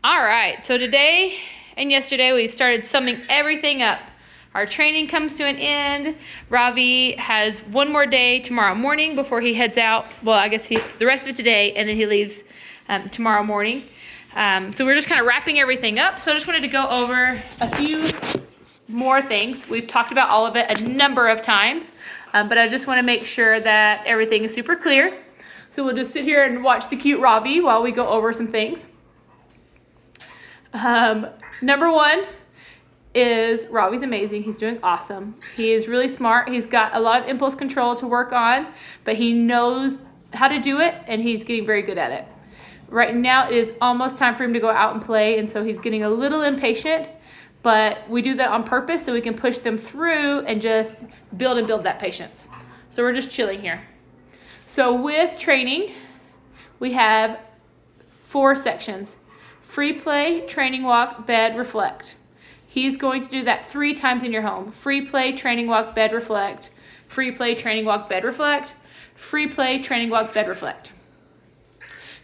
All right, so today and yesterday we started summing everything up. Our training comes to an end. Ravi has one more day tomorrow morning before he heads out. Well, I guess the rest of today, and then he leaves tomorrow morning. So we're just kind of wrapping everything up. So I just wanted to go over a few more things. We've talked about all of it a number of times, but I just want to make sure that everything is super clear. So we'll just sit here and watch the cute Ravi while we go over some things. Number one is Ravi's amazing. He's doing awesome. He is really smart. He's got a lot of impulse control to work on, but he knows how to do it, and he's getting very good at it. Right now it is almost time for him to go out and play, and so he's getting a little impatient, but we do that on purpose so we can push them through and just build that patience. So we're just chilling here. So with training, we have 4 sections. Free play, training walk, bed, reflect. He's going to do that 3 times in your home. Free play, training walk, bed, reflect. Free play, training walk, bed, reflect. Free play, training walk, bed, reflect.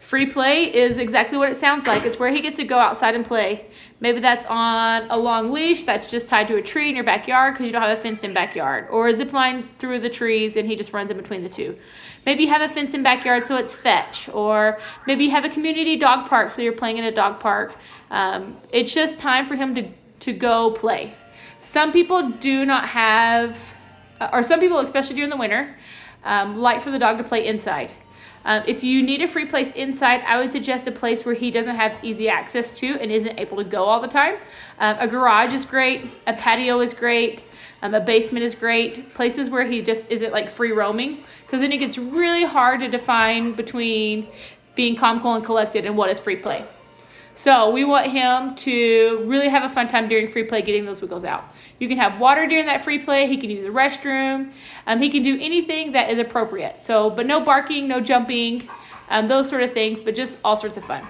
Free play is exactly what it sounds like. It's where he gets to go outside and play. Maybe that's on a long leash that's just tied to a tree in your backyard because you don't have a fenced-in backyard, or a zip line through the trees and he just runs in between the two. Maybe you have a fenced-in backyard so it's fetch, or maybe you have a community dog park so you're playing in a dog park. It's just time for him to go play. Some people do not have, or some people, especially during the winter, like for the dog to play inside. If you need a free place inside, I would suggest a place where he doesn't have easy access to and isn't able to go all the time. A garage is great, a patio is great, a basement is great, places where he just isn't like free roaming, because then it gets really hard to define between being calm, cool, and collected and what is free play. So we want him to really have a fun time during free play getting those wiggles out. You can have water during that free play. He can use the restroom. He can do anything that is appropriate. So, but no barking, no jumping, those sort of things, but just all sorts of fun.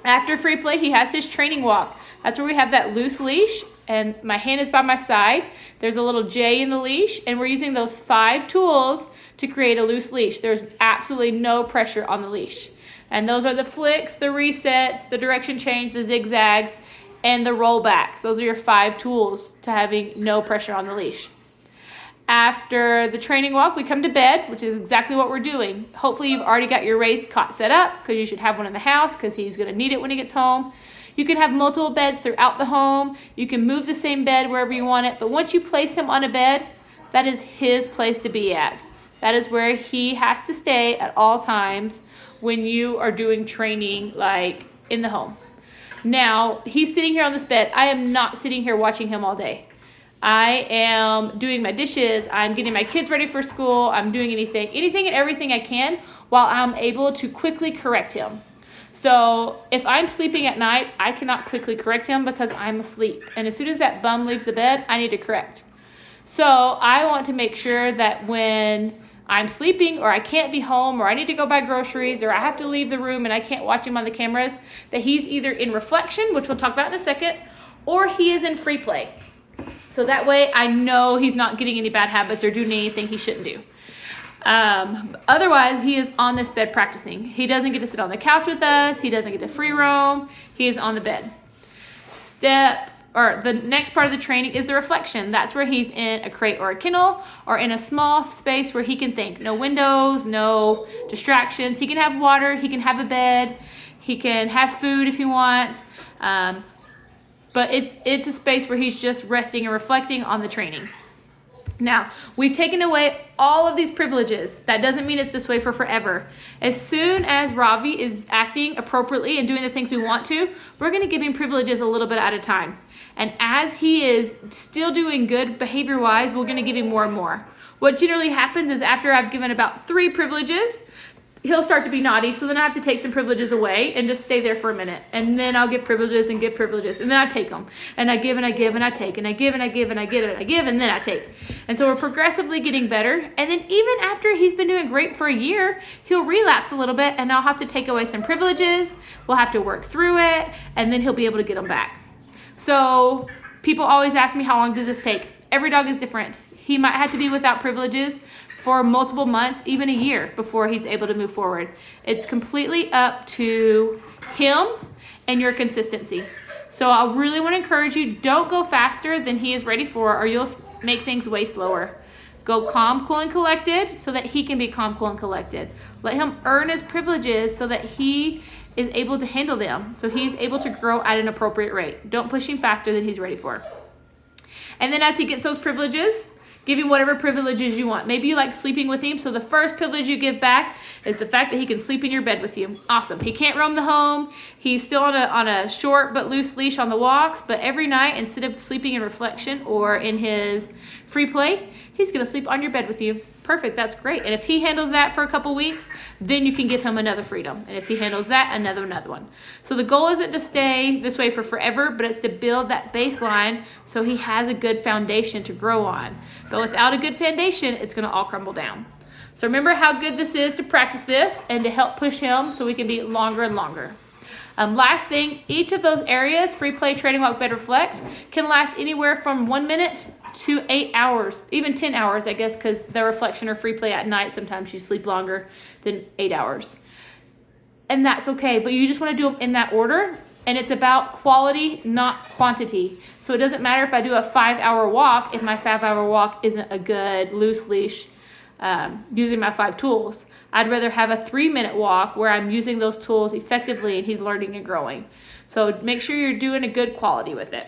After free play, he has his training walk. That's where we have that loose leash, and my hand is by my side. There's a little J in the leash, and we're using those 5 tools to create a loose leash. There's absolutely no pressure on the leash. And those are the flicks, the resets, the direction change, the zigzags, and the rollbacks. Those are your 5 tools to having no pressure on the leash. After the training walk, we come to bed, which is exactly what we're doing. Hopefully you've already got your raised cot set up, because you should have one in the house because he's going to need it when he gets home. You can have multiple beds throughout the home. You can move the same bed wherever you want it. But once you place him on a bed, that is his place to be at. That is where he has to stay at all times when you are doing training like in the home. Now, he's sitting here on this bed. I am not sitting here watching him all day. I am doing my dishes. I'm getting my kids ready for school. I'm doing anything and everything I can while I'm able to quickly correct him. So if I'm sleeping at night, I cannot quickly correct him because I'm asleep. And as soon as that bum leaves the bed, I need to correct. So I want to make sure that when I'm sleeping, or I can't be home, or I need to go buy groceries, or I have to leave the room and I can't watch him on the cameras, that he's either in reflection, which we'll talk about in a second, or he is in free play. So that way I know he's not getting any bad habits or doing anything he shouldn't do. Otherwise, he is on this bed practicing. He doesn't get to sit on the couch with us. He doesn't get to free roam. He is on the bed. The next part of the training is the reflection. That's where he's in a crate or a kennel, or in a small space where he can think. No windows, no distractions. He can have water, he can have a bed, he can have food if he wants. But it's a space where he's just resting and reflecting on the training. Now, we've taken away all of these privileges. That doesn't mean it's this way for forever. As soon as Ravi is acting appropriately and doing the things we want to, we're going to give him privileges a little bit at a time. And as he is still doing good behavior-wise, we're going to give him more and more. What generally happens is after I've given about 3 privileges, he'll start to be naughty, so then I have to take some privileges away and just stay there for a minute. And then I'll give privileges and give privileges, and then I take them. And I give and I give and I take, and I give and I give and I give and I give, and then I take. And so we're progressively getting better. And then even after he's been doing great for a year, he'll relapse a little bit, and I'll have to take away some privileges. We'll have to work through it, and then he'll be able to get them back. So people always ask me, how long does this take? Every dog is different. He might have to be without privileges for multiple months, even a year, before he's able to move forward. It's completely up to him and your consistency. So I really want to encourage you, don't go faster than he is ready for, or you'll make things way slower. Go calm, cool, and collected so that he can be calm, cool, and collected. Let him earn his privileges so that he is able to handle them, so he's able to grow at an appropriate rate. Don't push him faster than he's ready for. And then as he gets those privileges, give him whatever privileges you want. Maybe you like sleeping with him, so the first privilege you give back is the fact that he can sleep in your bed with you. Awesome. He can't roam the home. He's still on a short but loose leash on the walks, but every night, instead of sleeping in reflection or in his free play, he's going to sleep on your bed with you. Perfect. That's great. And if he handles that for a couple weeks, then you can give him another freedom. And if he handles that, another one. So the goal isn't to stay this way for forever, but it's to build that baseline so he has a good foundation to grow on. But without a good foundation, it's going to all crumble down. So remember how good this is to practice this and to help push him so we can be longer and longer. Last thing, each of those areas, free play, trading, walk, bed, reflect, can last anywhere from 1 minute to 8 hours, even 10 hours, I guess, because the reflection or free play at night, sometimes you sleep longer than 8 hours. And that's okay, but you just want to do them in that order, and it's about quality, not quantity. So it doesn't matter if I do a 5-hour walk, if my 5-hour walk isn't a good loose leash using my 5 tools. I'd rather have a 3-minute walk where I'm using those tools effectively and he's learning and growing. So make sure you're doing a good quality with it.